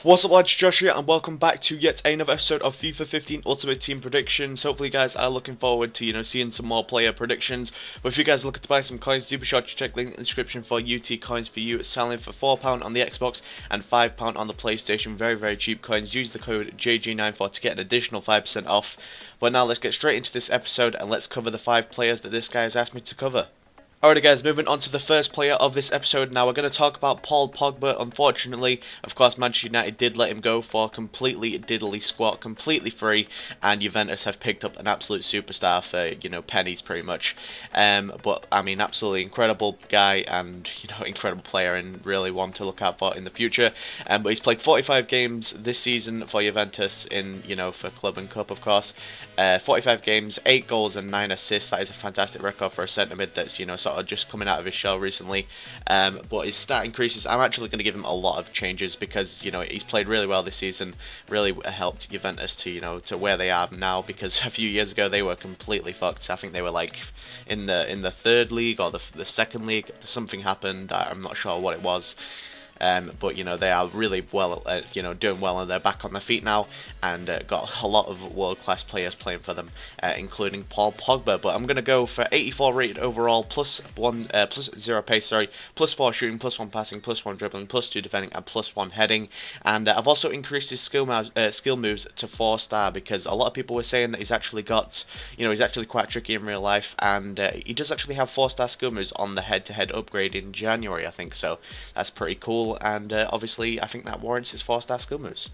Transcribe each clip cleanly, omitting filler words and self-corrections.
What's up lads, Josh here and welcome back to yet another episode of FIFA 15 Ultimate Team Predictions. Hopefully you guys are looking forward to, seeing some more player predictions. But if you guys are looking to buy some coins, do be sure to check the link in the description for UT coins for you. It's selling for £4 on the Xbox and £5 on the PlayStation. Very, very cheap coins. Use the code JG94 to get an additional 5% off. But now let's get straight into this episode and let's cover the 5 players that this guy has asked me to cover. Alright guys, moving on to the first player of this episode. Now we're going to talk about Paul Pogba. Unfortunately, of course, Manchester United did let him go for completely diddly squat, completely free, and Juventus have picked up an absolute superstar for, pennies pretty much. But, I mean, absolutely incredible guy and, incredible player and really one to look out for in the future. But he's played 45 games this season for Juventus for club and cup, of course. 45 games, 8 goals and 9 assists. That is a fantastic record for a centre mid that's, sort of just coming out of his shell recently. But his stat increases, I'm actually going to give him a lot of changes because, he's played really well this season, really helped Juventus to where they are now, because a few years ago they were completely fucked. I think they were like in the third league or the second league. Something happened, I'm not sure what it was. But they are really well, doing well, and they're back on their feet now, and got a lot of world-class players playing for them, including Paul Pogba. But I'm gonna go for 84 rated overall, plus 0 pace, plus 4 shooting, plus 1 passing, plus 1 dribbling, plus 2 defending, and plus 1 heading. And I've also increased his skill moves to 4-star because a lot of people were saying that he's actually got, he's actually quite tricky in real life, and he does actually have 4-star skill moves on the head-to-head upgrade in January, I think. So that's pretty cool. And obviously I think that warrants his 4-star skill moves.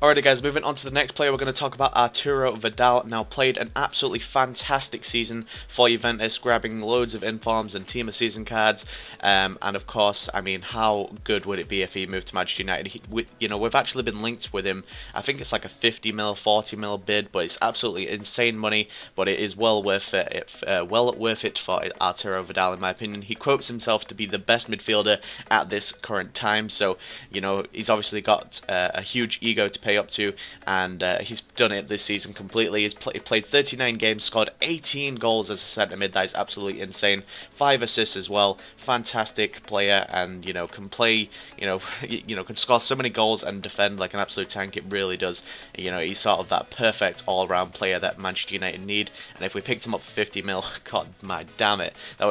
Alrighty guys, moving on to the next player, we're going to talk about Arturo Vidal. Now played an absolutely fantastic season for Juventus, grabbing loads of informs and team of season cards, and of course, I mean, how good would it be if he moved to Manchester United? We've actually been linked with him. I think it's like a 50 mil, 40 mil bid, but it's absolutely insane money, but it is well worth it. Well worth it for Arturo Vidal, in my opinion. He quotes himself to be the best midfielder at this current time, so he's obviously got a huge ego to pay up to, and he's done it this season completely. He's played 39 games, scored 18 goals as a centre mid. That is absolutely insane. 5 assists as well. Fantastic player, and can play. Can score so many goals and defend like an absolute tank. It really does. He's sort of that perfect all-round player that Manchester United need. And if we picked him up for 50 mil, God, my damn it, that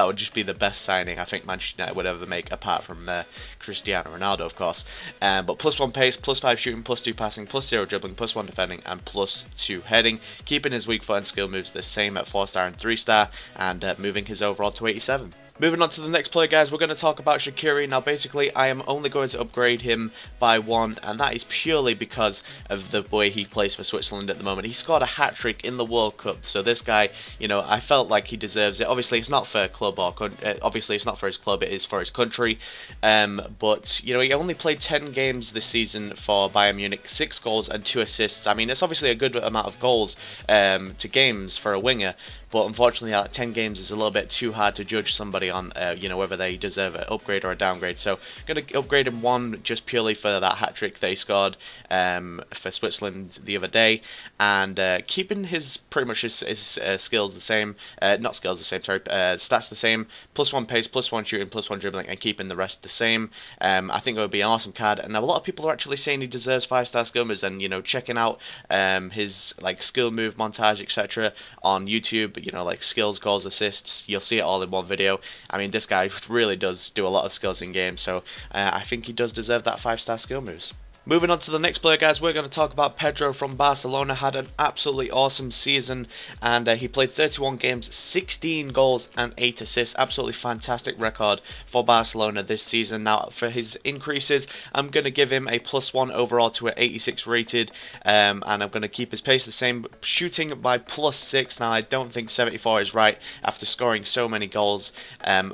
would just be the best signing I think Manchester United would ever make, apart from Cristiano Ronaldo, of course. But plus 1 pace, plus 5 shooting, plus 2 passing, plus 0 dribbling, plus 1 defending, and plus 2 heading, keeping his weak foot and skill moves the same at 4-star and 3-star, and moving his overall to 87. Moving on to the next player, guys, we're going to talk about Shaqiri. Now, basically, I am only going to upgrade him by 1, and that is purely because of the way he plays for Switzerland at the moment. He scored a hat-trick in the World Cup, so this guy, I felt like he deserves it. Obviously, it's not for club or obviously it's not for his club; it is for his country. But he only played 10 games this season for Bayern Munich, 6 goals and 2 assists. I mean, it's obviously a good amount of goals to games for a winger. But unfortunately, 10 games is a little bit too hard to judge somebody on, whether they deserve an upgrade or a downgrade. So I'm going to upgrade him 1 just purely for that hat-trick they scored for Switzerland the other day. And keeping pretty much his skills the same, stats the same, plus 1 pace, plus 1 shooting, plus 1 dribbling, and keeping the rest the same. I think it would be an awesome card. And a lot of people are actually saying he deserves 5-star skill moves, and, checking out his skill move montage, etc. on YouTube. Like skills, goals, assists, you'll see it all in one video. I mean, this guy really does do a lot of skills in game, so I think he does deserve that 5-star skill moves. Moving on to the next player, guys, we're going to talk about Pedro from Barcelona. Had an absolutely awesome season, and he played 31 games, 16 goals and 8 assists. Absolutely fantastic record for Barcelona this season. Now, for his increases, I'm going to give him a plus 1 overall to an 86 rated, and I'm going to keep his pace the same, shooting by plus 6. Now, I don't think 74 is right after scoring so many goals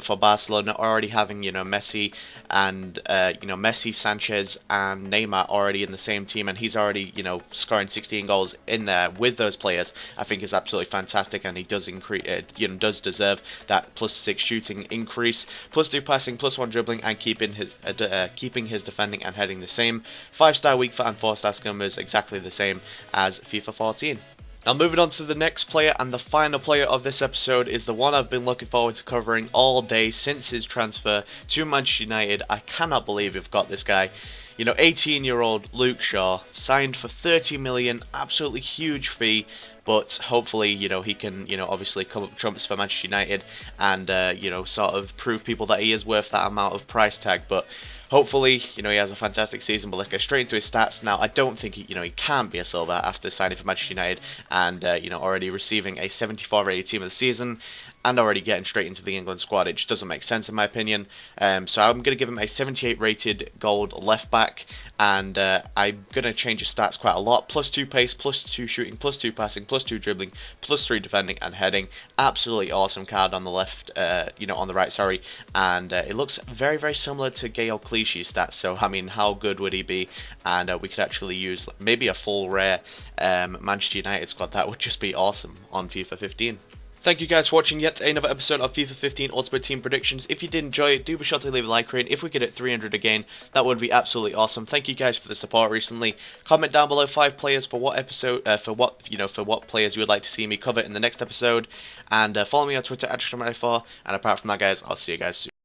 for Barcelona, already having, Messi and, Messi, Sanchez, and Neymar already in the same team, and he's already scoring 16 goals in there with those players. I think is absolutely fantastic, and he does does deserve that plus 6 shooting increase, plus 2 passing, plus 1 dribbling, and keeping his defending and heading the same. 5-star weak foot and 4-star skill moves exactly the same as FIFA 14. Now moving on to the next player, and the final player of this episode is the one I've been looking forward to covering all day since his transfer to Manchester United. I cannot believe we've got this guy. You know, 18-year-old Luke Shaw signed for 30 million, absolutely huge fee. But hopefully, you know, he can, you know, obviously come up trumps for Manchester United and, you know, sort of prove people that he is worth that amount of price tag. But hopefully, you know, he has a fantastic season. But let's go straight into his stats now. I don't think, you know, he can be a silver after signing for Manchester United and, you know, already receiving a 74 rated team of the season and already getting straight into the England squad. It just doesn't make sense in my opinion. So I'm going to give him a 78 rated gold left back, and I'm going to change his stats quite a lot. +2 pace, +2 shooting, +2 passing, +2 dribbling, +3 defending and heading. Absolutely awesome card on the left, you know, on the right, sorry. And it looks very, very similar to Gael Clichy's stats. So, I mean, how good would he be? And we could actually use maybe a full rare Manchester United squad. That would just be awesome on FIFA 15. Thank you guys for watching yet another episode of FIFA 15 Ultimate Team Predictions. If you did enjoy it, do be sure to leave a like rating. If we get it 300 again, that would be absolutely awesome. Thank you guys for the support recently. Comment down below 5 players for what episode, for what players you would like to see me cover in the next episode, and follow me on Twitter @, and apart from that, guys, I'll see you guys soon.